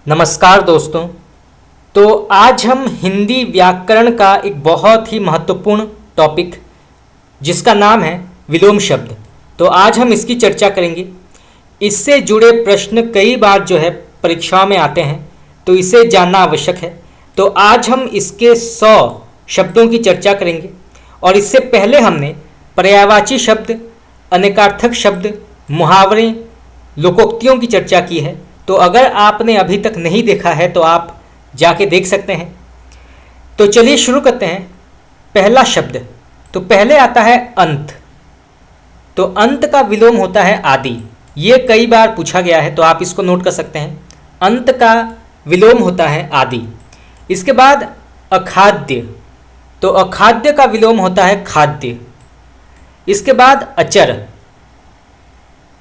नमस्कार दोस्तों। तो आज हम हिंदी व्याकरण का एक बहुत ही महत्वपूर्ण टॉपिक जिसका नाम है विलोम शब्द, तो आज हम इसकी चर्चा करेंगे। इससे जुड़े प्रश्न कई बार जो है परीक्षाओं में आते हैं, तो इसे जानना आवश्यक है। तो आज हम इसके 100 शब्दों की चर्चा करेंगे और इससे पहले हमने पर्यायवाची शब्द, अनेकार्थक शब्द, मुहावरे, लोकोक्तियों की चर्चा की है। तो अगर आपने अभी तक नहीं देखा है तो आप जाके देख सकते हैं। तो चलिए शुरू करते हैं। पहला शब्द, तो पहले आता है अंत। तो अंत का विलोम होता है आदि। ये कई बार पूछा गया है, तो आप इसको नोट कर सकते हैं। अंत का विलोम होता है आदि। इसके बाद अखाद्य, तो अखाद्य का विलोम होता है खाद्य। इसके बाद अचर,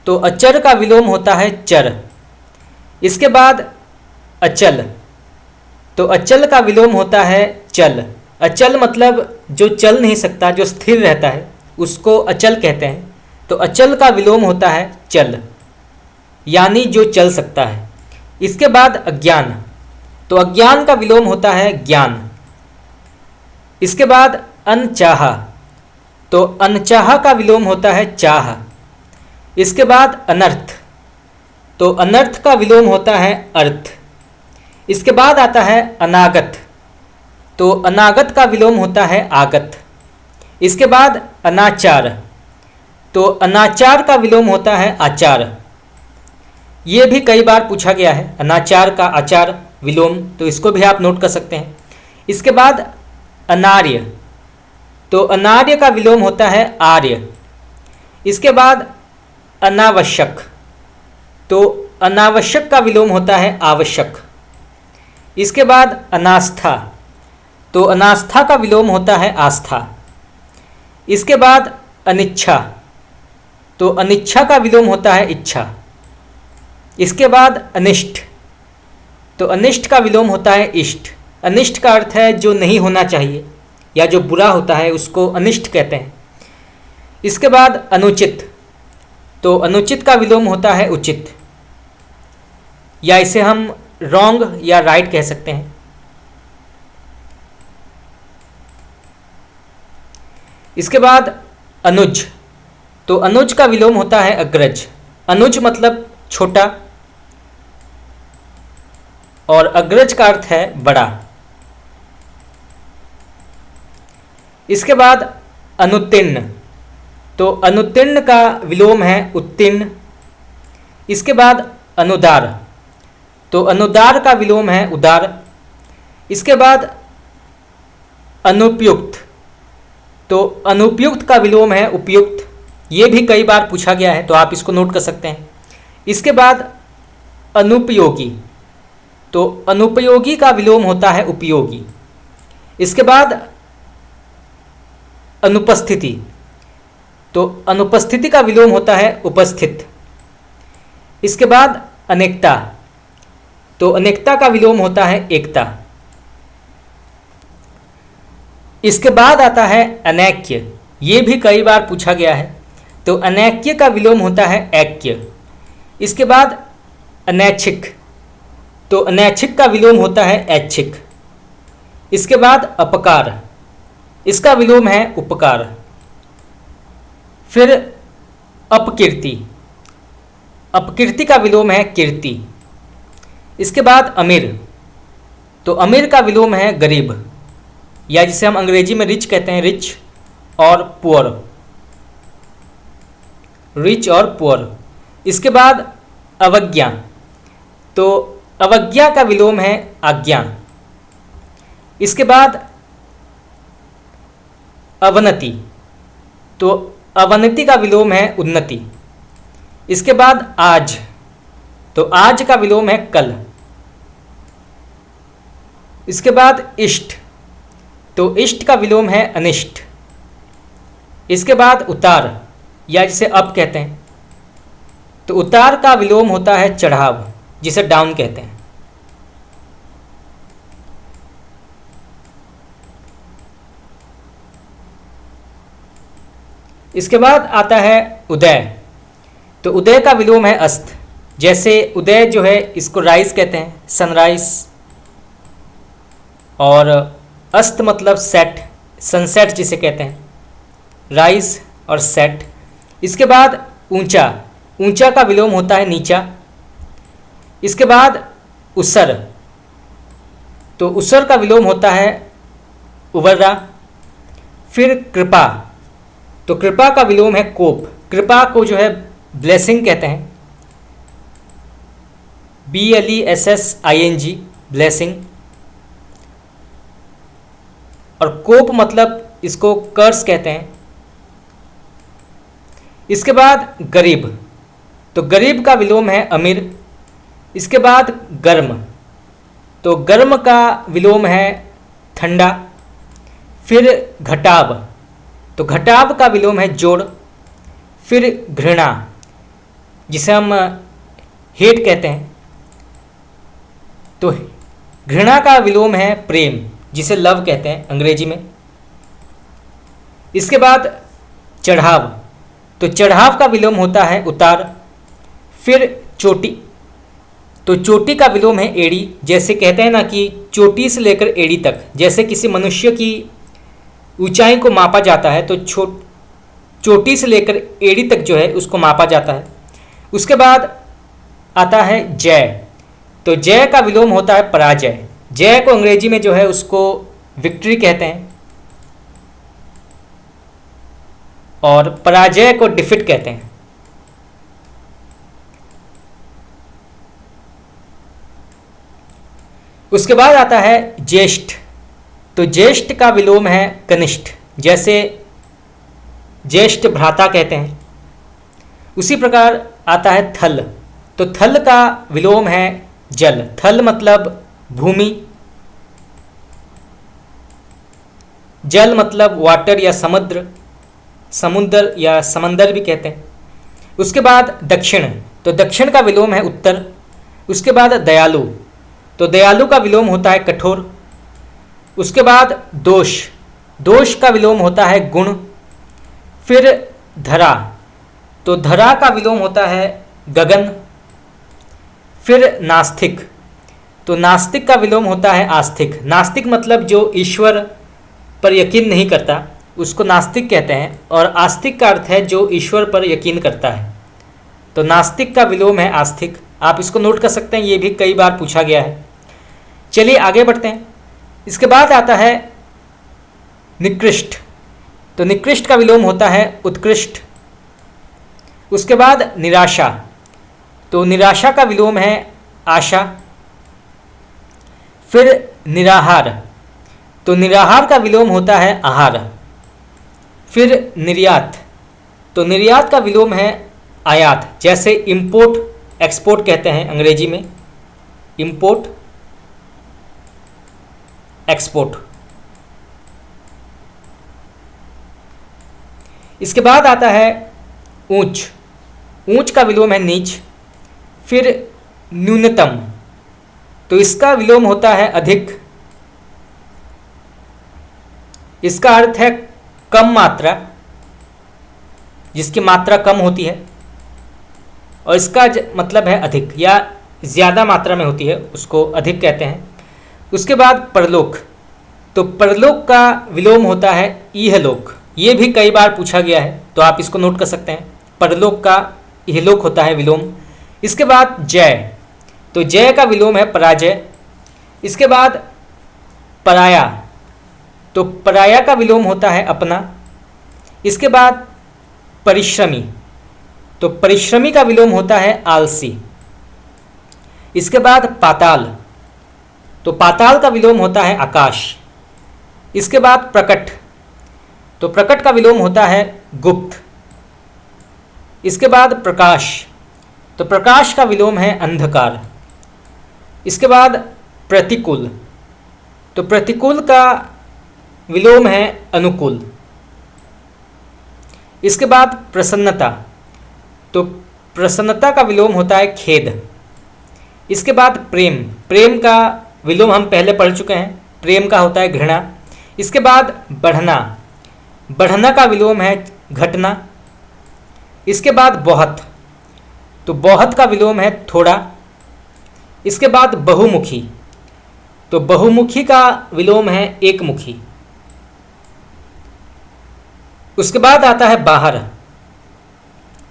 तो अचर का विलोम होता है चर। इसके बाद अचल, तो अचल का विलोम होता है चल। अचल मतलब जो चल नहीं सकता, जो स्थिर रहता है, उसको अचल कहते हैं। तो अचल का विलोम होता है चल, यानी जो चल सकता है। इसके बाद अज्ञान, तो अज्ञान का विलोम होता है ज्ञान। इसके बाद अनचाहा, तो अनचाहा का विलोम होता है चाह। इसके बाद अनर्थ, तो अनर्थ का विलोम होता है अर्थ। इसके बाद आता है अनागत, तो अनागत का विलोम होता है आगत। इसके बाद अनाचार, तो अनाचार का विलोम होता है आचार। ये भी कई बार पूछा गया है, अनाचार का आचार विलोम, तो इसको भी आप नोट कर सकते हैं। इसके बाद अनार्य, तो अनार्य का विलोम होता है आर्य। इसके बाद अनावश्यक, तो अनावश्यक का विलोम होता है आवश्यक। इसके बाद अनास्था, तो अनास्था का विलोम होता है आस्था। इसके बाद अनिच्छा, तो अनिच्छा का विलोम होता है इच्छा। इसके बाद अनिष्ट, तो अनिष्ट का विलोम होता है इष्ट। अनिष्ट का अर्थ है जो नहीं होना चाहिए या जो बुरा होता है, उसको अनिष्ट कहते हैं। इसके बाद अनुचित, तो अनुचित का विलोम होता है उचित, या इसे हम रॉन्ग या राइट कह सकते हैं। इसके बाद अनुज, तो अनुज का विलोम होता है अग्रज। अनुज मतलब छोटा और अग्रज का अर्थ है बड़ा। इसके बाद अनुत्तीर्ण, तो अनुत्तीर्ण का विलोम है उत्तीर्ण। इसके बाद अनुदार, तो अनुदार का विलोम है उदार। इसके बाद अनुपयुक्त, तो अनुपयुक्त का विलोम है उपयुक्त। ये भी कई बार पूछा गया है, तो आप इसको नोट कर सकते हैं। इसके बाद अनुपयोगी, तो अनुपयोगी का विलोम होता है उपयोगी। इसके बाद अनुपस्थिति, तो अनुपस्थिति का विलोम होता है उपस्थित। इसके बाद अनेकता, तो अनेकता का विलोम होता है एकता। इसके बाद आता है अनैक्य। ये भी कई बार पूछा गया है, तो अनैक्य का विलोम होता है ऐक्य। इसके बाद अनैच्छिक, तो अनैच्छिक का विलोम होता है ऐच्छिक। इसके बाद अपकार, इसका विलोम है उपकार। फिर अपकीर्ति, अपकीर्ति का विलोम है कीर्ति। इसके बाद अमीर, तो अमीर का विलोम है गरीब, या जिसे हम अंग्रेजी में रिच कहते हैं, रिच और पुअर, रिच और पुअर। इसके बाद अवज्ञा, तो अवज्ञा का विलोम है आज्ञा। इसके बाद अवनति, तो अवनति का विलोम है उन्नति। इसके बाद आज, तो आज का विलोम है कल। इसके बाद इष्ट, तो इष्ट का विलोम है अनिष्ट। इसके बाद उतार, या जिसे अप कहते हैं, तो उतार का विलोम होता है चढ़ाव, जिसे डाउन कहते हैं। इसके बाद आता है उदय, तो उदय का विलोम है अस्त। जैसे उदय जो है इसको राइज कहते हैं, सनराइज, और अस्त मतलब सेट, सनसेट जिसे कहते हैं, राइज और सेट। इसके बाद ऊंचा, ऊंचा का विलोम होता है नीचा। इसके बाद उसर, तो उसर का विलोम होता है उवर्रा। फिर कृपा, तो कृपा का विलोम है कोप। कृपा को जो है ब्लेसिंग कहते हैं, BLESSING, ब्लेसिंग। और कोप मतलब इसको कर्स कहते हैं। इसके बाद गरीब, तो गरीब का विलोम है अमीर। इसके बाद गर्म, तो गर्म का विलोम है ठंडा। फिर घटाव, तो घटाव का विलोम है जोड़। फिर घृणा, जिसे हम हेट कहते हैं, तो घृणा का विलोम है प्रेम, जिसे लव कहते हैं अंग्रेजी में। इसके बाद चढ़ाव, तो चढ़ाव का विलोम होता है उतार। फिर चोटी, तो चोटी का विलोम है एड़ी। जैसे कहते हैं ना कि चोटी से लेकर एड़ी तक, जैसे किसी मनुष्य की ऊंचाई को मापा जाता है, तो चोटी से लेकर एड़ी तक जो है उसको मापा जाता है। उसके बाद आता है जय, तो जय का विलोम होता है पराजय। जय को अंग्रेजी में जो है उसको विक्ट्री कहते हैं, और पराजय को डिफीट कहते हैं। उसके बाद आता है ज्येष्ठ, तो ज्येष्ठ का विलोम है कनिष्ठ। जैसे ज्येष्ठ भ्राता कहते हैं। उसी प्रकार आता है थल, तो थल का विलोम है जल। थल मतलब भूमि, जल मतलब वाटर या समुद्र, समुद्र या समंदर भी कहते हैं। उसके बाद दक्षिण, तो दक्षिण का विलोम है उत्तर। उसके बाद दयालु, तो दयालु का विलोम होता है कठोर। उसके बाद दोष, दोष का विलोम होता है गुण। फिर धरा, तो धरा का विलोम होता है गगन। फिर नास्तिक, तो नास्तिक का विलोम होता है आस्तिक। नास्तिक मतलब जो ईश्वर पर यकीन नहीं करता, उसको नास्तिक कहते हैं। और आस्तिक का अर्थ है जो ईश्वर पर यकीन करता है। तो नास्तिक का विलोम है आस्तिक। आप इसको नोट कर सकते हैं, ये भी कई बार पूछा गया है। चलिए आगे बढ़ते हैं। इसके बाद आता है निकृष्ट, तो निकृष्ट का विलोम होता है उत्कृष्ट। उसके बाद निराशा, तो निराशा का विलोम है आशा। फिर निराहार, तो निराहार का विलोम होता है आहार। फिर निर्यात, तो निर्यात का विलोम है आयात। जैसे इंपोर्ट एक्सपोर्ट कहते हैं अंग्रेजी में, इंपोर्ट एक्सपोर्ट। इसके बाद आता है ऊंच, ऊंच का विलोम है नीच। फिर न्यूनतम, तो इसका विलोम होता है अधिक। इसका अर्थ है कम मात्रा, जिसकी मात्रा कम होती है, और इसका मतलब है अधिक या ज़्यादा मात्रा में होती है, उसको अधिक कहते हैं। उसके बाद परलोक, तो परलोक का विलोम होता है इहलोक। ये भी कई बार पूछा गया है, तो आप इसको नोट कर सकते हैं। परलोक का इहलोक होता है विलोम। इसके बाद जय, तो जय का विलोम है पराजय। इसके बाद पराया, तो पराया का विलोम होता है अपना। इसके बाद परिश्रमी, तो परिश्रमी का विलोम होता है आलसी। इसके बाद पाताल, तो पाताल का विलोम होता है आकाश। इसके बाद प्रकट, तो प्रकट का विलोम होता है गुप्त। इसके बाद प्रकाश, तो प्रकाश का विलोम है अंधकार। इसके बाद प्रतिकूल, तो प्रतिकूल का विलोम है अनुकूल। इसके बाद प्रसन्नता, तो प्रसन्नता का विलोम होता है खेद। इसके बाद प्रेम, प्रेम का विलोम हम पहले पढ़ चुके हैं, प्रेम का होता है घृणा। इसके बाद बढ़ना, बढ़ना का विलोम है घटना। इसके बाद बहुत, तो बहुत का विलोम है थोड़ा। इसके बाद बहुमुखी, तो बहुमुखी का विलोम है एकमुखी। उसके बाद आता है बाहर,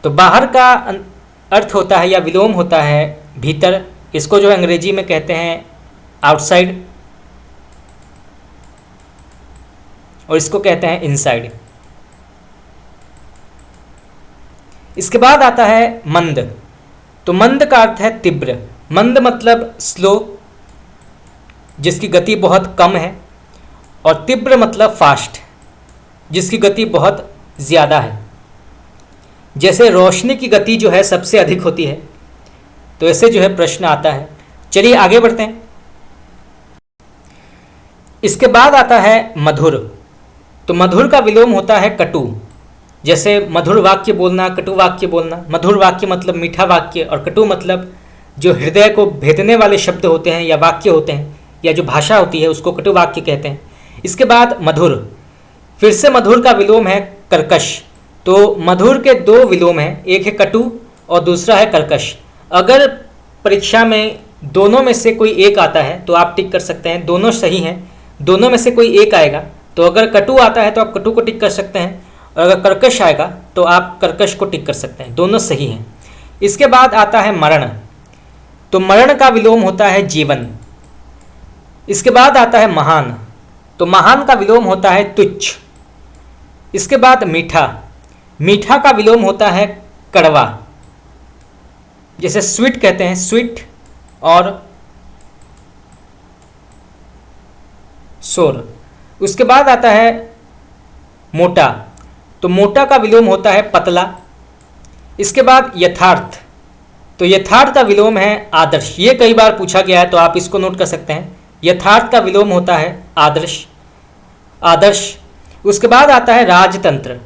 तो बाहर का अर्थ होता है या विलोम होता है भीतर। इसको जो अंग्रेजी में कहते हैं आउटसाइड, और इसको कहते हैं इनसाइड। इसके बाद आता है मंद, तो मंद का अर्थ है तीव्र। मंद मतलब स्लो, जिसकी गति बहुत कम है, और तीव्र मतलब फास्ट, जिसकी गति बहुत ज़्यादा है। जैसे रोशनी की गति जो है सबसे अधिक होती है, तो ऐसे जो है प्रश्न आता है। चलिए आगे बढ़ते हैं। इसके बाद आता है मधुर, तो मधुर का विलोम होता है कटु। जैसे मधुर वाक्य बोलना, कटु वाक्य बोलना। मधुर वाक्य मतलब मीठा वाक्य, और कटु मतलब जो हृदय को भेदने वाले शब्द होते हैं या वाक्य होते हैं या जो भाषा होती है, उसको कटु वाक्य कहते हैं। इसके बाद मधुर, फिर से मधुर का विलोम है कर्कश। तो मधुर के दो विलोम हैं, एक है कटु और दूसरा है कर्कश। अगर परीक्षा में दोनों में से कोई एक आता है तो आप टिक कर सकते हैं, दोनों सही हैं। दोनों में से कोई एक आएगा, तो अगर कटु आता है तो आप कटु को टिक कर सकते हैं, और अगर कर्कश आएगा तो आप कर्कश को टिक कर सकते हैं, दोनों सही हैं। इसके बाद आता है मरण, तो मरण का विलोम होता है जीवन। इसके बाद आता है महान, तो महान का विलोम होता है तुच्छ। इसके बाद मीठा, मीठा का विलोम होता है कड़वा। जैसे स्वीट कहते हैं, स्वीट और सोर। उसके बाद आता है मोटा, तो मोटा का विलोम होता है पतला। इसके बाद यथार्थ, तो यथार्थ का विलोम है आदर्श। ये कई बार पूछा गया है, तो आप इसको नोट कर सकते हैं। यथार्थ का विलोम होता है आदर्श, आदर्श। उसके बाद आता है राजतंत्र,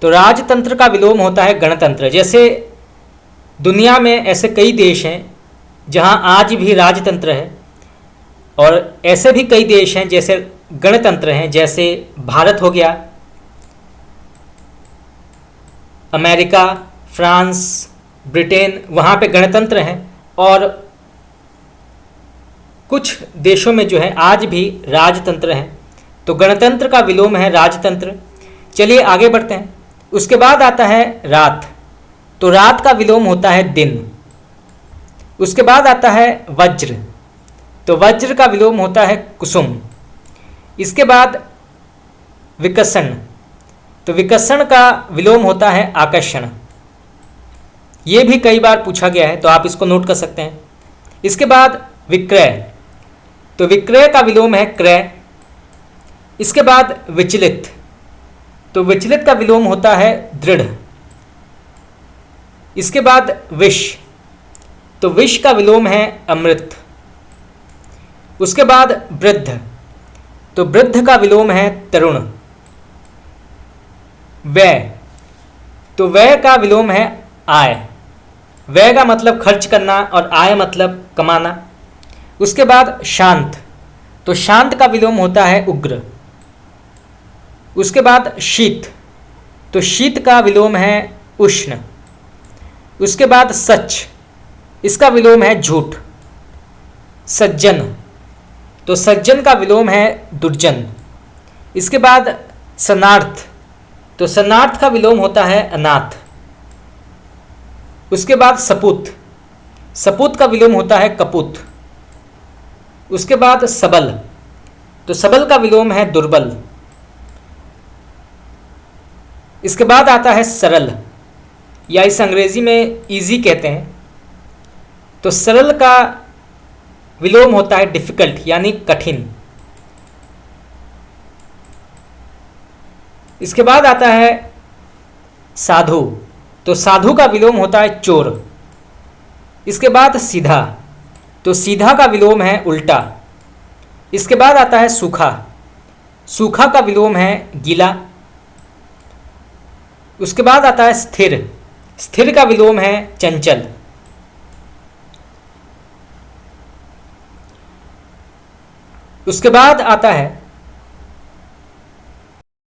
तो राजतंत्र का विलोम होता है गणतंत्र। जैसे दुनिया में ऐसे कई देश हैं जहां आज भी राजतंत्र है, और ऐसे भी कई देश हैं जैसे गणतंत्र हैं। जैसे भारत हो गया, अमेरिका, फ्रांस, ब्रिटेन, वहाँ पे गणतंत्र हैं। और कुछ देशों में जो है आज भी राजतंत्र हैं, तो गणतंत्र का विलोम है राजतंत्र। चलिए आगे बढ़ते हैं। उसके बाद आता है रात, तो रात का विलोम होता है दिन। उसके बाद आता है वज्र, तो वज्र का विलोम होता है कुसुम। इसके बाद विकसन, तो विकसन का विलोम होता है आकर्षण। ये भी कई बार पूछा गया है, तो आप इसको नोट कर सकते हैं। इसके बाद विक्रय, तो विक्रय का विलोम है क्रय। इसके बाद विचलित, तो विचलित का विलोम होता है दृढ़। इसके बाद विष, तो विष का विलोम है अमृत। उसके बाद वृद्ध, तो वृद्ध का विलोम है तरुण। व्यय, तो व्यय का विलोम है आय। व्यय का मतलब खर्च करना और आय मतलब कमाना। उसके बाद शांत, तो शांत का विलोम होता है उग्र। उसके बाद शीत, तो शीत का विलोम है उष्ण। उसके बाद सच, इसका विलोम है झूठ। सज्जन, तो सज्जन का विलोम है दुर्जन। इसके बाद सनार्थ, तो सनार्थ का विलोम होता है अनाथ। उसके बाद सपूत, सपूत का विलोम होता है कपूत। उसके बाद सबल, तो सबल का विलोम है दुर्बल। इसके बाद आता है सरल, या इस अंग्रेजी में इजी कहते हैं। तो सरल का विलोम होता है डिफिकल्ट, यानी कठिन। इसके बाद आता है साधु, तो साधु का विलोम होता है चोर। इसके बाद सीधा, तो सीधा का विलोम है उल्टा। इसके बाद आता है सूखा, सूखा का विलोम है गीला। उसके बाद आता है स्थिर, स्थिर का विलोम है चंचल। उसके बाद आता है